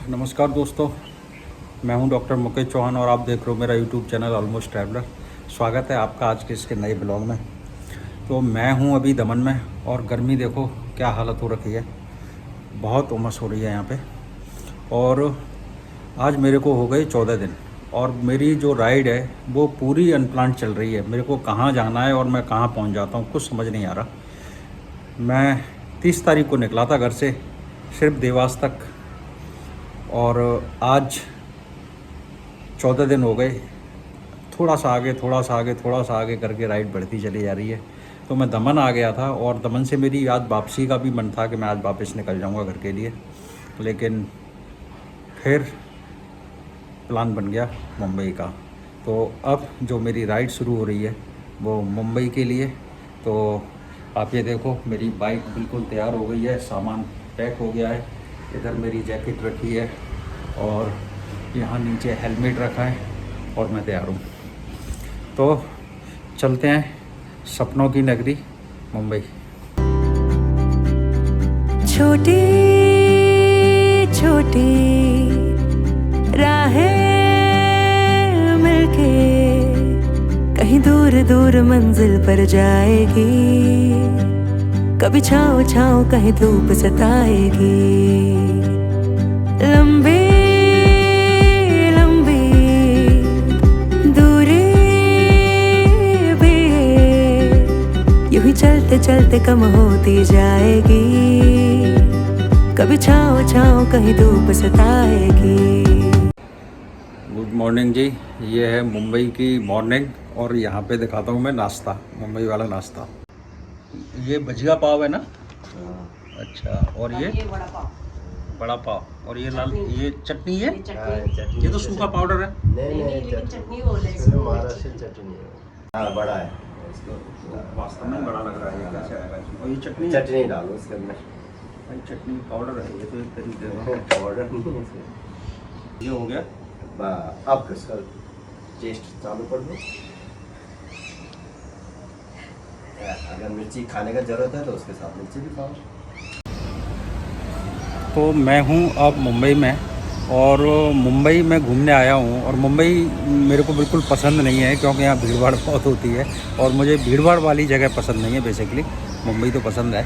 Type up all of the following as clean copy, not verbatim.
नमस्कार दोस्तों, मैं हूं डॉक्टर मुकेश चौहान और आप देख रहे हो मेरा यूट्यूब चैनल ऑलमोस्ट ट्रैवलर। स्वागत है आपका आज के इसके नए ब्लॉग में। तो मैं हूं अभी दमन में और गर्मी देखो क्या हालत हो रखी है, बहुत उमस हो रही है यहाँ पे। और आज मेरे को हो गए 14 दिन और मेरी जो राइड है वो पूरी अनप्लान्ड चल रही है। मेरे को कहाँ जाना है और मैं कहाँ पहुँच जाता हूँ कुछ समझ नहीं आ रहा। मैं 30 तारीख को निकला था घर से सिर्फ देवास तक और आज 14 दिन हो गए। थोड़ा सा आगे करके राइड बढ़ती चली जा रही है। तो मैं दमन आ गया था और दमन से मेरी आज वापसी का भी मन था कि मैं आज वापस निकल जाऊंगा घर के लिए, लेकिन फिर प्लान बन गया मुंबई का। तो अब जो मेरी राइड शुरू हो रही है वो मुंबई के लिए। तो आप ये देखो मेरी बाइक बिल्कुल तैयार हो गई है, सामान पैक हो गया है। इधर मेरी जैकेट रखी है और यहाँ नीचे हेलमेट रखा है और मैं तैयार हूँ। तो चलते हैं सपनों की नगरी मुंबई। छोटी छोटी राहें मिलके कहीं दूर दूर मंजिल पर जाएगी। कभी छाँव छाँव कहीं धूप सताएगी। लंबी लंबी दूरी भी यूं ही चलते चलते कम होती जाएगी। कभी छाँव छाँव कहीं धूप सताएगी। गुड मॉर्निंग जी, ये है मुंबई की मॉर्निंग और यहाँ पे दिखाता हूँ मैं नाश्ता, मुंबई वाला नाश्ता। ये भजिया पाव है ना? अच्छा, और ये बड़ा पाव और ये लाल, ये चटनी है। ये तो सूखा पाउडर है। नहीं चटनी महाराष्ट्र चटनी है। बड़ा है, वास्तव में बड़ा लग रहा है। कैसे आएगा इसमें? और ये चटनी डालो इसके अंदर। चटनी पाउडर है ये तो एक तरीके का पाउडर नहीं है इसमें। ये हो गया। अब इसका टेस्ट चालू कर दो। अगर मिर्ची खाने का जरूरत है तो उसके साथ मिर्ची भी खाओ। तो मैं हूँ अब मुंबई में और मुंबई में घूमने आया हूँ और मुंबई मेरे को बिल्कुल पसंद नहीं है क्योंकि यहाँ भीड़ भाड़ बहुत होती है और मुझे भीड़ भाड़ वाली जगह पसंद नहीं है। बेसिकली मुंबई तो पसंद है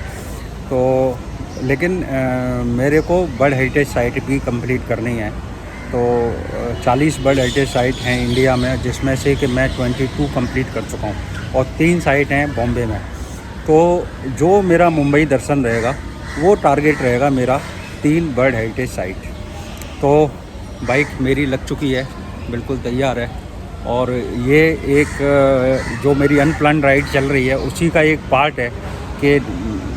तो, लेकिन मेरे को बर्ड हेरिटेज साइट भी कंप्लीट करनी है। तो 40 बर्ड हेरिटेज साइट हैं इंडिया में, जिसमें से कि मैं 22 कंप्लीट कर चुका हूँ और 3 साइट हैं बॉम्बे में। तो जो मेरा मुंबई दर्शन रहेगा वो टारगेट रहेगा मेरा 3 बर्ड हेरिटेज साइट। तो बाइक मेरी लग चुकी है, बिल्कुल तैयार है और ये एक जो मेरी अनप्लान्ड राइड चल रही है उसी का एक पार्ट है कि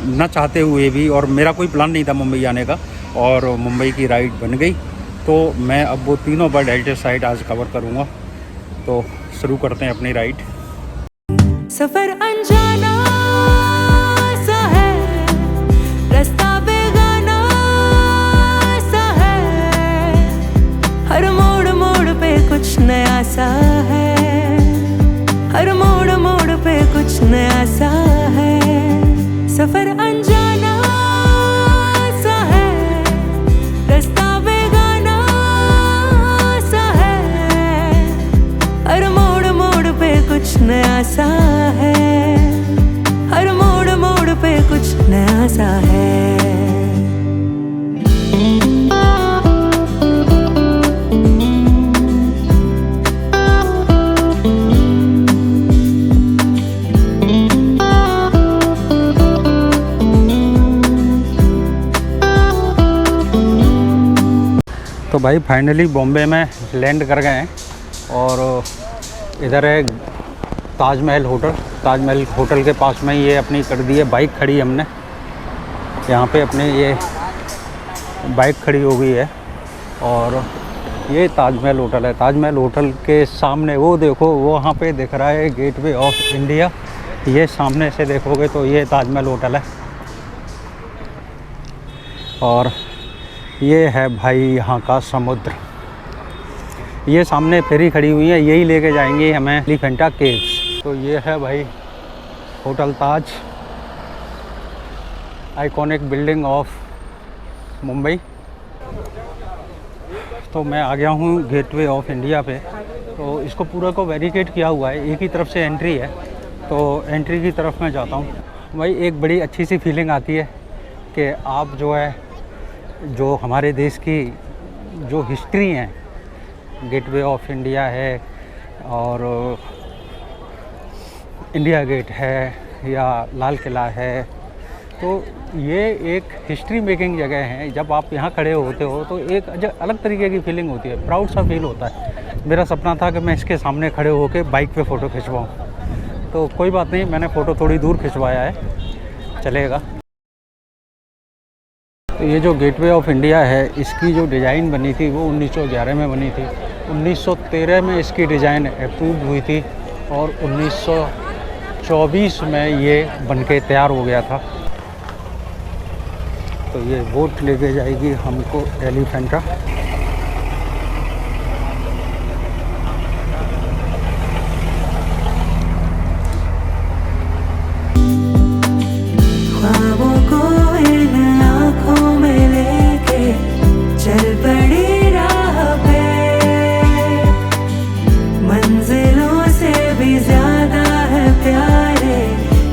न चाहते हुए भी, और मेरा कोई प्लान नहीं था मुंबई आने का और मुंबई की राइड बन गई। तो मैं अब वो तीनों बर्ड हेरिटेज साइट आज कवर करूँगा। तो शुरू करते हैं अपनी राइड। सफर अनजाना सा है, रास्ता बेगाना सा है, हर मोड़ मोड़ पे कुछ नया सा है, हर मोड़ मोड़ पे कुछ नया सा है। सफर अनजाना सा है, रास्ता बेगाना सा है, हर मोड़ मोड़ पे कुछ नया सा है, हर मोड़ मोड़ पे कुछ नया सा है। तो भाई फाइनली बॉम्बे में लैंड कर गए हैं और इधर है ताजमहल होटल। ताजमहल होटल के पास में ये अपनी कर दी है बाइक खड़ी, हमने यहाँ पे अपने ये बाइक खड़ी हो गई है और ये ताजमहल होटल है। ताजमहल होटल के सामने वो देखो, वो वहाँ पे दिख रहा है गेटवे ऑफ इंडिया। ये सामने से देखोगे तो ये ताजमहल होटल है और ये है भाई यहाँ का समुद्र। ये सामने फेरी खड़ी हुई है, यही लेके जाएंगे हमें एलिफेंटा केव्स। तो ये है भाई hotel Taj, iconic building of Mumbai. तो मैं आ गया हूँ गेटवे ऑफ इंडिया पे। तो इसको पूरा को बैरिकेड किया हुआ है, एक ही तरफ से एंट्री है, तो एंट्री की तरफ मैं जाता हूँ। भाई एक बड़ी अच्छी सी फीलिंग आती है कि आप जो है, जो हमारे देश की जो हिस्ट्री है, गेटवे ऑफ इंडिया है और इंडिया गेट है या लाल किला है, तो ये एक हिस्ट्री मेकिंग जगह है। जब आप यहाँ खड़े होते हो तो एक अलग तरीके की फीलिंग होती है, प्राउड सा फील होता है। मेरा सपना था कि मैं इसके सामने खड़े होकर बाइक पे फ़ोटो खिंचवाऊँ, तो कोई बात नहीं, मैंने फ़ोटो थोड़ी दूर खिंचवाया है, चलेगा। तो ये जो गेटवे ऑफ इंडिया है, इसकी जो डिज़ाइन बनी थी वो 1911 में बनी थी। 1913 में इसकी डिज़ाइन अप्रूव हुई थी और 1924 में ये बनके तैयार हो गया था। तो ये बोट लेके जाएगी हमको एलिफेंटा। ख्वाबों को इन आँखों में लेके चल पड़ी राह पे, मंजिलों से भी ज्यादा है प्यारे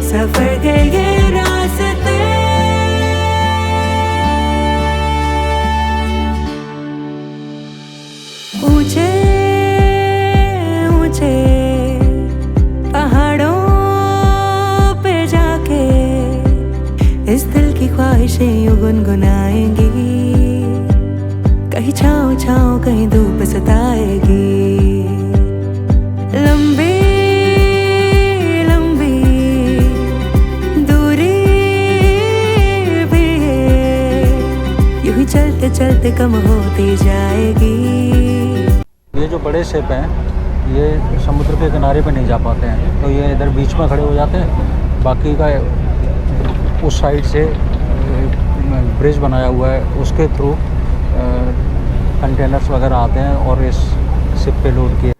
सफर के ये रास्ते। ऊंचे ऊंचे पहाड़ों पे जाके इस दिल की ख्वाहिशें यूं गुनगुनाएंगी, कहीं छाँव छाँव कहीं धूप सताएगी। लंबी लंबी दूरी भी है, यूं ही चलते चलते कम होती जाएगी। ये जो बड़े शिप हैं ये समुद्र के किनारे पे नहीं जा पाते हैं, तो ये इधर बीच में खड़े हो जाते हैं। बाकी का उस साइड से ब्रिज बनाया हुआ है, उसके थ्रू कंटेनर्स वगैरह आते हैं और इस शिप पे लोड किए।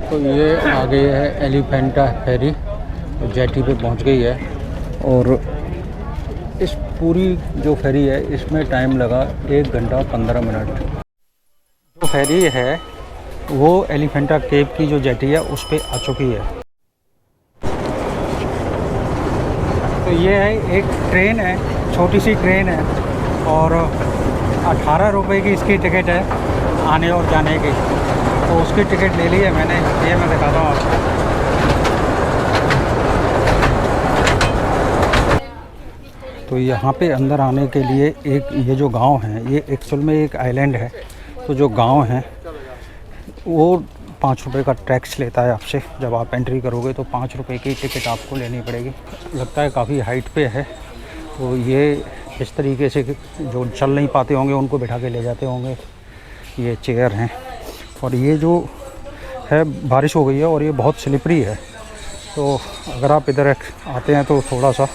तो ये आ गई है एलिफेंटा फेरी, जेटी पे पहुंच गई है। और इस पूरी जो फेरी है इसमें टाइम लगा 1 घंटा 15 मिनट। जो फेरी है वो एलिफेंटा केव की जो जेटी है उस पर आ चुकी है। तो ये है एक ट्रेन है, छोटी सी ट्रेन है और 18 रुपए की इसकी टिकट है आने और जाने की। तो उसकी टिकट ले ली है मैंने, ये मैं दिखाता हूँ आपको। तो यहाँ पे अंदर आने के लिए एक ये जो गांव है, ये एक्चुअल में एक आइलैंड है। तो जो गांव है वो 5 रुपये का टैक्स लेता है आपसे। जब आप एंट्री करोगे तो 5 रुपये की टिकट आपको लेनी पड़ेगी। लगता है काफ़ी हाइट पे है, तो ये इस तरीके से जो चल नहीं पाते होंगे उनको बिठा के ले जाते होंगे। ये चेयर हैं और ये जो है बारिश हो गई है और ये बहुत स्लिपरी है, तो अगर आप इधर आते हैं तो थोड़ा सा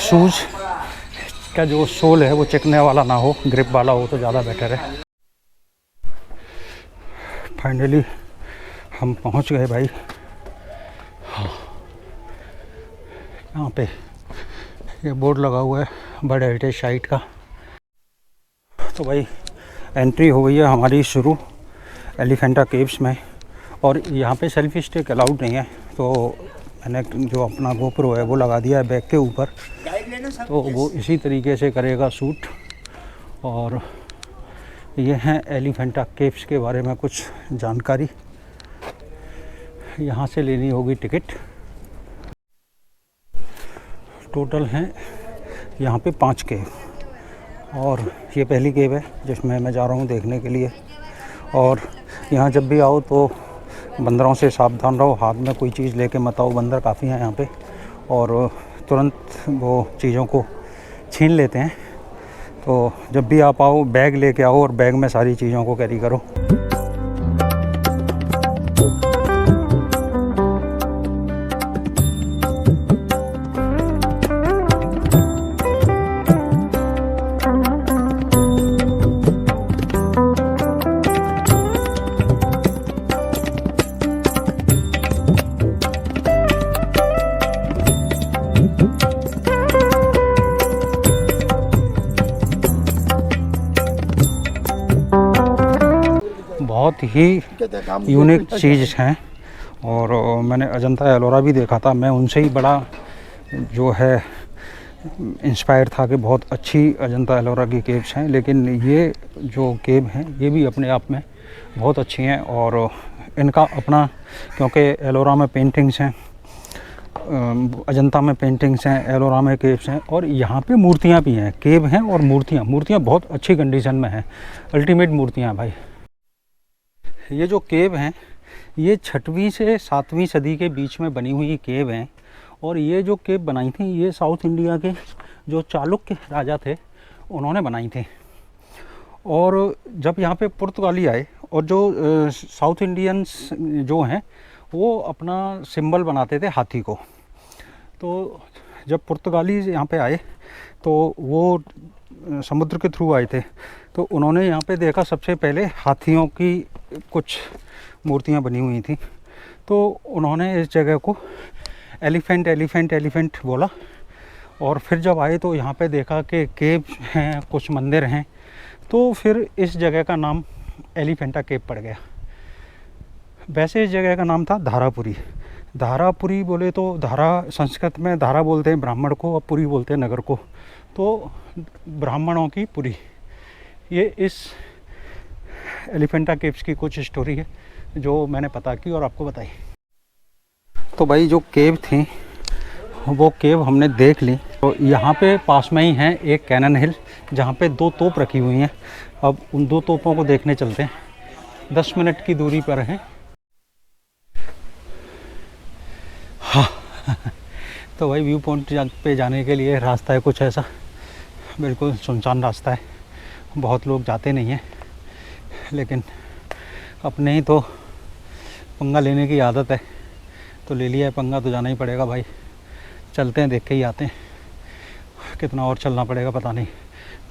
शूज़ का जो सोल है वो चिकने वाला ना हो, ग्रिप वाला हो तो ज़्यादा बेटर है। फाइनली हम पहुंच गए भाई। हाँ, यहाँ पे ये बोर्ड लगा हुआ है बर्ड हेरिटेज साइट का। तो भाई एंट्री हो गई है हमारी शुरू एलिफेंटा केव्स में। और यहाँ पे सेल्फी स्टिक अलाउड नहीं है, तो मैंने जो अपना गोप्रो है वो लगा दिया है बैग के ऊपर, तो वो इसी तरीके से करेगा शूट। और ये हैं एलिफेंटा केव्स के बारे में कुछ जानकारी। यहाँ से लेनी होगी टिकट। टोटल हैं यहाँ पे 5 केव और ये पहली केव है जिसमें मैं जा रहा हूँ देखने के लिए। और यहाँ जब भी आओ तो बंदरों से सावधान रहो, हाथ में कोई चीज़ लेके मत आओ, बंदर काफ़ी हैं यहाँ पे और तुरंत वो चीज़ों को छीन लेते हैं। तो जब भी आप आओ बैग लेके आओ और बैग में सारी चीज़ों को कैरी करो। बहुत ही यूनिक चीज़ हैं। और मैंने अजंता एलोरा भी देखा था, मैं उनसे ही बड़ा जो है इंस्पायर था कि बहुत अच्छी अजंता एलोरा की केव्स हैं, लेकिन ये जो केव हैं ये भी अपने आप में बहुत अच्छी हैं। और इनका अपना, क्योंकि एलोरा में पेंटिंग्स हैं, अजंता में पेंटिंग्स हैं, एलोरा में केव्स हैं, और यहाँ पे मूर्तियाँ भी हैं। केव हैं और मूर्तियाँ बहुत अच्छी कंडीशन में हैं, अल्टीमेट मूर्तियाँ भाई। ये जो केव हैं ये 6वीं से 7वीं सदी के बीच में बनी हुई केव हैं। और ये जो केव बनाई थी ये साउथ इंडिया के जो चालुक्य राजा थे उन्होंने बनाई थी। और जब यहाँ पे पुर्तगाली आए और जो साउथ इंडियंस जो हैं वो अपना सिंबल बनाते थे हाथी को, तो जब पुर्तगाली यहाँ पे आए तो वो समुद्र के थ्रू आए थे, तो उन्होंने यहाँ पे देखा सबसे पहले हाथियों की कुछ मूर्तियाँ बनी हुई थी। तो उन्होंने इस जगह को एलिफेंट बोला। और फिर जब आए तो यहाँ पे देखा कि केव हैं, कुछ मंदिर हैं, तो फिर इस जगह का नाम एलिफेंटा केव पड़ गया। वैसे इस जगह का नाम था धारापुरी। धारापुरी बोले तो धारा संस्कृत में धारा बोलते हैं ब्राह्मण को, और पुरी बोलते हैं नगर को, तो ब्राह्मणों की पुरी। ये इस एलिफेंटा केव्स की कुछ स्टोरी है जो मैंने पता की और आपको बताई। तो भाई जो केव थी वो केव हमने देख ली। तो यहाँ पे पास में ही है एक कैनन हिल जहाँ पे 2 तोप रखी हुई हैं। अब उन 2 तोपों को देखने चलते हैं, 10 मिनट की दूरी पर है। हाँ तो भाई व्यू पॉइंट पे जाने के लिए रास्ता है कुछ ऐसा, बिल्कुल सुनसान रास्ता है, बहुत लोग जाते नहीं हैं, लेकिन अपने ही तो पंगा लेने की आदत है, तो ले लिया है पंगा तो जाना ही पड़ेगा भाई। चलते हैं, देख के ही आते हैं। कितना और चलना पड़ेगा पता नहीं,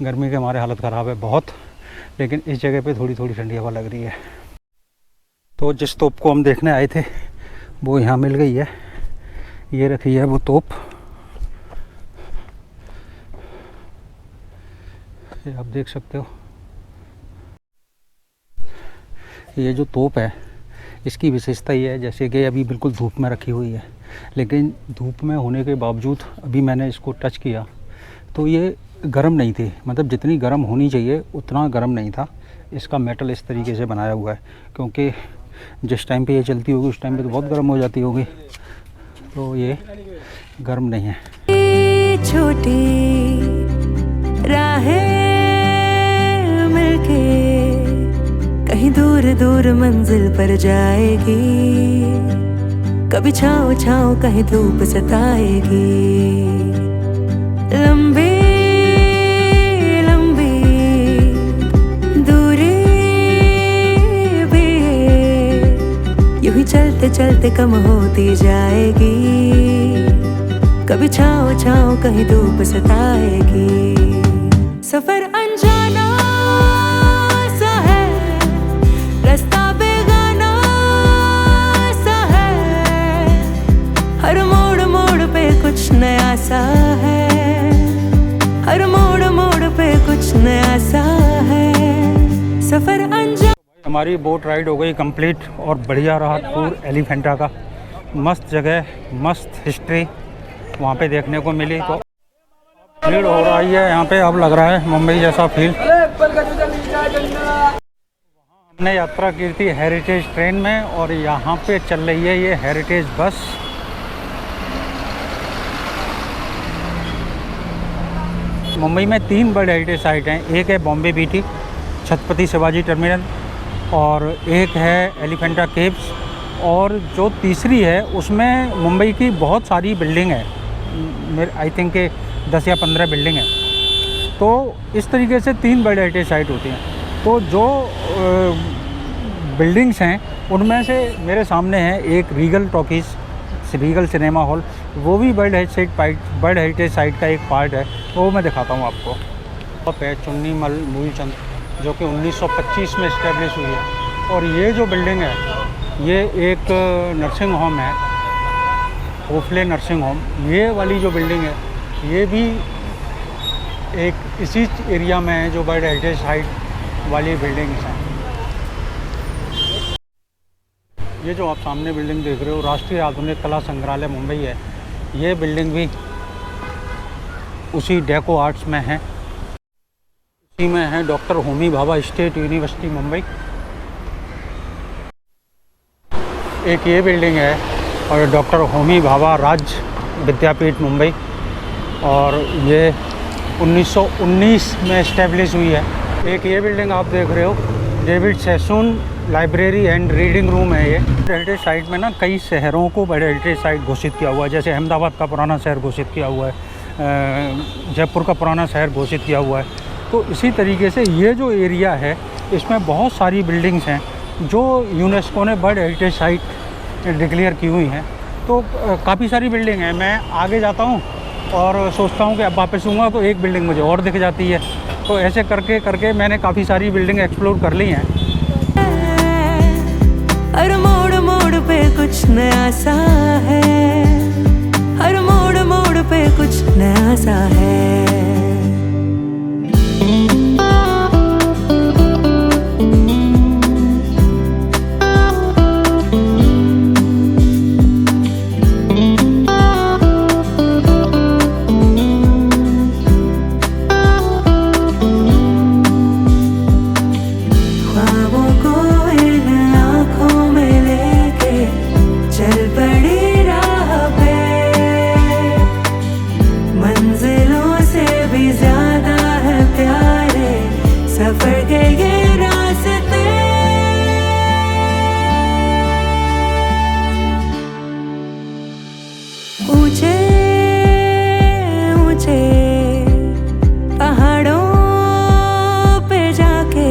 गर्मी के हमारे हालत ख़राब है बहुत, लेकिन इस जगह पे थोड़ी थोड़ी ठंडी हवा लग रही है। तो जिस तोप को हम देखने आए थे वो यहाँ मिल गई है, ये रखी है वो तोप। ये आप देख सकते हो, ये जो तोप है इसकी विशेषता ये है जैसे कि अभी बिल्कुल धूप में रखी हुई है, लेकिन धूप में होने के बावजूद अभी मैंने इसको टच किया तो ये गर्म नहीं थी, मतलब जितनी गर्म होनी चाहिए उतना गर्म नहीं था। इसका मेटल इस तरीके से बनाया हुआ है, क्योंकि जिस टाइम पे ये चलती होगी उस टाइम पे तो बहुत गर्म हो जाती होगी, तो ये गर्म नहीं है। छोटी राहें मिलके कहीं दूर दूर मंजिल पर जाएगी, कभी छाँव छाँव कहीं धूप सताएगी। लंबी लंबी दूरी भी यूं ही चलते चलते कम होती जाएगी, कभी छाँव छाँव कहीं धूप सताएगी। सफर अनजाना सा है, रास्ता बेगाना सा है, हर मोड़ मोड़ पे कुछ नया सा है, हर मोड़ मोड़ पे कुछ नया सा है। सफर अनजाना। हमारी बोट राइड हो गई कंप्लीट और बढ़िया रहा टूर एलिफेंटा का। मस्त जगह, मस्त हिस्ट्री वहाँ पे देखने को मिली। तो भीड़ हो रही है यहाँ पे, अब लग रहा है मुंबई जैसा फील। हमने यात्रा की थी हेरिटेज ट्रेन में और यहाँ पे चल रही है ये हेरिटेज बस। मुंबई में 3 बड़े हेरिटेज साइट हैं, एक है बॉम्बे बीटी, छत्रपति शिवाजी टर्मिनल, और एक है एलिफेंटा केव्स, और जो तीसरी है उसमें मुंबई की बहुत सारी बिल्डिंग है, मेरे आई थिंक के 10 या 15 बिल्डिंग है। तो इस तरीके से 3 बड़े हेरिटेज साइट होती हैं। तो जो बिल्डिंग्स हैं उनमें से मेरे सामने है एक Regal talkies, Regal cinema hall, वो भी वर्ल्ड हेरिटेज साइट का एक पार्ट है, वो मैं दिखाता हूँ आपको। वहाँ पे चुन्नीमल मूलचंद जो कि 1925 में इस्टेब्लिश हुई है। और ये जो बिल्डिंग है ये एक नर्सिंग होम है, ओफले नर्सिंग होम। ये वाली जो बिल्डिंग है ये भी एक इसी एरिया में है जो वर्ल्ड हेरिटेज साइट वाली बिल्डिंग्स हैं। ये जो आप सामने बिल्डिंग देख रहे हो राष्ट्रीय आधुनिक कला संग्रहालय मुंबई है। ये बिल्डिंग भी उसी डेको आर्ट्स में है। इसी में है doctor Homi Bhabha state university Mumbai. एक ये बिल्डिंग है और डॉक्टर होमी भाभा राज्य विद्यापीठ मुंबई, और ये 1919 में इस्टेब्लिश हुई है। एक ये बिल्डिंग आप देख रहे हो David Sassoon library and reading room है। ये हेरिटेज साइट में ना कई शहरों को बड़े हेरिटेज साइट घोषित किया हुआ है। जैसे अहमदाबाद का पुराना शहर घोषित किया हुआ है, जयपुर का पुराना शहर घोषित किया हुआ है। तो इसी तरीके से ये जो एरिया है इसमें बहुत सारी बिल्डिंग्स हैं जो यूनेस्को ने वर्ल्ड हेरिटेज साइट डिक्लेयर की हुई हैं। तो काफ़ी सारी बिल्डिंग हैं। मैं आगे जाता हूँ और सोचता हूँ कि अब वापस आऊँगा तो एक बिल्डिंग मुझे और दिख जाती है। तो ऐसे करके करके मैंने काफ़ी सारी बिल्डिंग एक्सप्लोर कर ली हैं। हर मोड़ मोड़ पे कुछ नया सा है, हर मोड़ मोड़ पे कुछ नया सा है। ऊंचे ऊंचे पहाड़ों पे जाके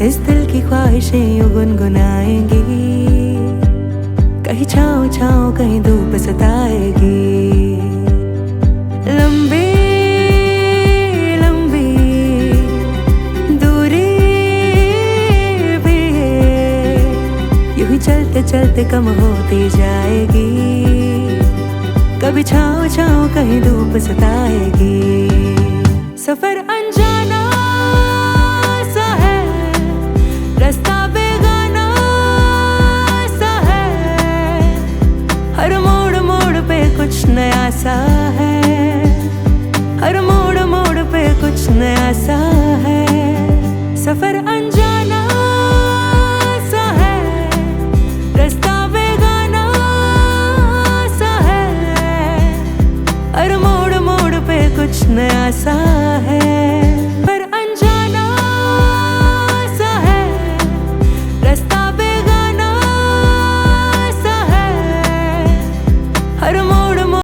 इस दिल की ख्वाहिशें यूं गुनगुनाएंगी। कहीं छाँव छाँव कहीं धूप सताएगी। लंबी लंबी दूरी भी है, यूं ही चलते चलते कम होती जाएगी। कभी छाँव छाँव कहीं धूप सताएगी। सफर अनजाना सा है, रास्ता बेगाना सा है। हर मोड़ मोड़ पे कुछ नया सा है, हर मोड़ मोड़ पे कुछ नया सा है। सफर अनजाना